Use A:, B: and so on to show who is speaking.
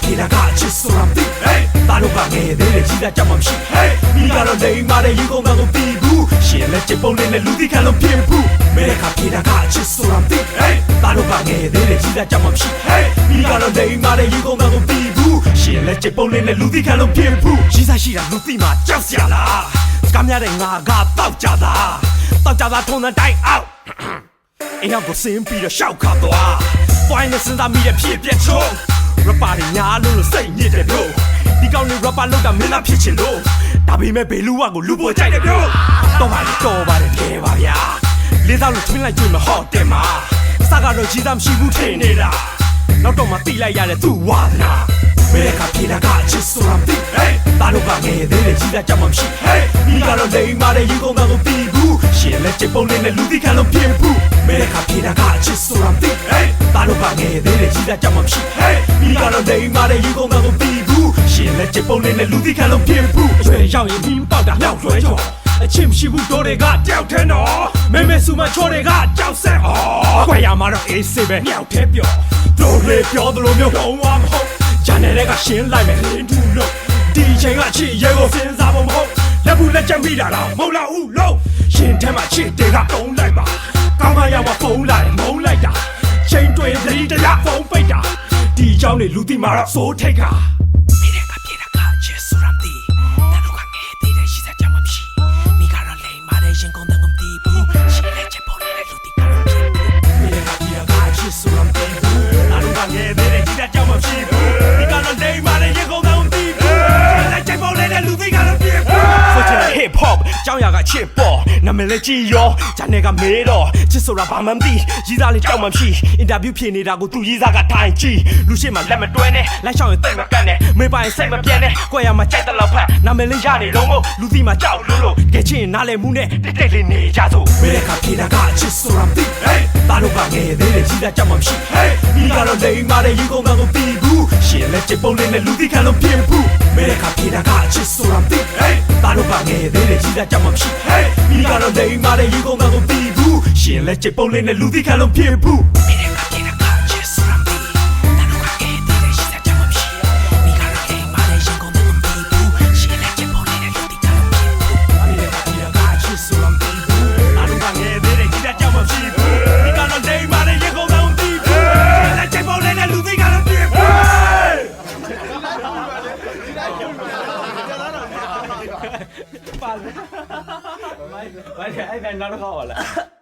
A: ဖေတာကအချစ်ဆိုတာမသိသားတို့ကငယ်သေးတယ်ကြီးသားကြောက်မှမရှိမိကတော့လိမ်မာတဲ့ရေကုန်သားကိုပြီးဘူးရှင်လက်ချစ်ပုံလေးနဲ့လူသိခံလို့ဖြစ်ဘူးမဲတဲ့ခါဖေတာကအချစ်ဆိုတာမသိသားတို့ကငယ်သေးတယ်ကြီးသားကြောက်မှမရှိမိကတော့လိမ်မာတဲ့ရေကုန်သားကိုပြီးဘူးရှင်လက်ချစ်ပုံလေးနဲ့လူသိခံလို့ဖြစ်ဘူးကြီးစားရှိတာလူသိမှကြောက်စရာလားစကားများတဲ့ငါကတောက်ကြတာထုံတဲ့တိုင်းအောက်အင်းရောက်ကိုစင်းပြီးတော့ရှောက်ခါသွားပွိုင်းနဲ့စဉ်းစားမိတဲ့ဖြစ်ပြချုံရပါတွေညာလို့စိတ်ညစ်တယ်ဘို့ဒီကောင်လေးရပါလောက်တာမင်းလားဖြစ်ချင်လို့ဒါပေမဲ့ဘေလူဝါကိုလူပေါ်ကြိုက်တယ်ဘို့တော့ပါတယ်လဲပါဗျာလေးသားလို့ထွင်းလိုက်ကြွေးမဟော့တယ်မှာစကတော့ကြီးသားမရှိဘူးထင်နေတာနောက်တော့မှတိလိုက်ရတဲ့သူ့ဝါဒနာမဲခါပြေတာကအချစ်ဆိုတာမသိသားတို့ကငယ်သေးတယ်ကြီးသားကြောက်မှမရှိမိကတော့လိမ်မာတဲ့ရေကုန်သားကိုပြီးဘူးရှင်လက်ချစ်ပုံလေးနဲ့လူသိခံလို့ဖြစ်ဘူးမဲခါပြေတာကအချစ်ဆိုတာမသိသားတို့ကငယ်သေးတယ်ကြီးသားကြောက်မှမရှိမိကတော့လိမ်မာတဲ့ရေကုန်သားကိုပြီးဘူးရှင်လက်ချစ်ပုံလေးနဲ့လူသိခံလို့ဖြစ်ဘူးအရွယ်ရောက်ရင်ပြီးပေါက်တာမြောက်လွှဲကြော်အချစ်မရှိဘူးတို့တွေကကြောက်ထဲတော့မဲဆူမချောတွေကကြောက်ဆက်ခွဲရမှာတော့အေးစေးပဲမြောက်ထဲပြောတို့တွေပြောသလိုမျိုးလုံးဝမဟုတ်ဂျန်နယ်ကရှင်းလိုက်မယ်လင်းထူလို့ဒီချိန်ကချစ်ရဲကိုစဉ်းစားဖို့မဟုတ်လက်ဘူးလက်ချက်မိတာတော့မဟုတ်လားဦးလို့ရှင်ထဲမှာချစ်တွေကတုံးလိုက်ပါကောင်းကရောက်မှဖုံးလာတယ်မုံလိုက်တာချိန်တွေသတိတရားဖုံးပိတ်တာဒီเจ้าနေလူတိမာတော့စိုးထိတ်ခါမိတဲ့ကပြေတာကချစ်ဆိုရမ်တီတန်တို့ကငယ်သေးတယ်ရှိစားကြမှာမရှိမိကတော့လိမ်မာတဲ့ရင်ကုန်တဲ့ငုံတီးဘူးရှင်လက်ချက်ပေါ်နေတဲ့လူတိကတော့ဖြစ်ဘူးမိတဲ့ကပြေတာကချစ်ဆိုရမ်တီတန်တို့ကငယ်သေးတယ်ရှိစားကြမှာမရှိဘူးမိကတော့လိမ်မာတဲ့ရင်ကုန်တဲ့ငုံတီးဘူးရှင်လက်ချက်ပေါ်နေတဲ့လူတိကတော့ဖြစ်ဘူးဆိုချင်တဲ့ hip hop ကြောင်းရကချစ်ပေါ်နာမည်လေးကြည့်ရောဂျန်နယ်ကမေးတော့ချစ်ဆိုတာဘာမှမသိရီးသားလေးကြောက်မှမရှိအင်တာဗျူးဖြေနေတာကိုသူရီးသားကထိုင်ကြည့်လူရှိမှလက်မတွဲနဲ့လိုက်ရှောင်ရင်တိတ်မကန့်နဲ့မေးပိုင်စိတ်မပြတ်နဲ့ကြွယ်ရမှာကြိုက်တဲ့လောက်ဖက်နာမည်လေးရနေလုံးမို့လူသိမှကြောက်လို့တကယ်ချင်းနားလည်မှုနဲ့တိတ်လေးနေကြစို့မဲတဲ့ခါပြေတာကအချစ်ဆိုတာမသိသားတို့ကငယ်သေးတယ်ကြီးသားကြောက်မှမရှိမိကတော့လိမ်မာတဲ့ရေကုန်သားကိုပြီးဘူးရှင်လက်ချစ်ပုံလေးနဲ့လူသိခံလို့ဖြစ်ဘူးမဲတဲ့ခါပြေတာကအချစ်ဆိုတာမသိသားတို့ကငယ်သေးတယ်ကြီးသားကြောက်မှမရှိမိကတော့လိမ်မာတဲ့ရေကုန်သားကိုပြီးဘူးရှင်လက်ချစ်ပုံလေးနဲ့လူသိခံလို့ဖြစ်ဘူးမိတဲ့ကပြေတာကအချစ်ဆိုတာမသိသားတို့ကငယ်သေးတယ်ကြီးသားကြောက်မှမရှိမိကတော့လိမ်မာတဲ့ရေကုန်သားကိုပြီးဘူးရှင်လက်ချစ်ပုံလေးနဲ့လူသိခံလို့ဖြစ်ဘူးမိတဲ့ကပြေတာကအချစ်ဆိုတာမသိသားတို့ကငယ်သေးတယ်ကြီးသားကြောက်မှမရှိမိကတော့လိမ်မာတဲ့ရေကုန်သားကိုပြီးဘူးရှင်လက်ချစ်ပုံလေးနဲ့လူသိခံလို့ဖြစ်ဘူးပါလေ Vaya, ahí ven, no lo hago,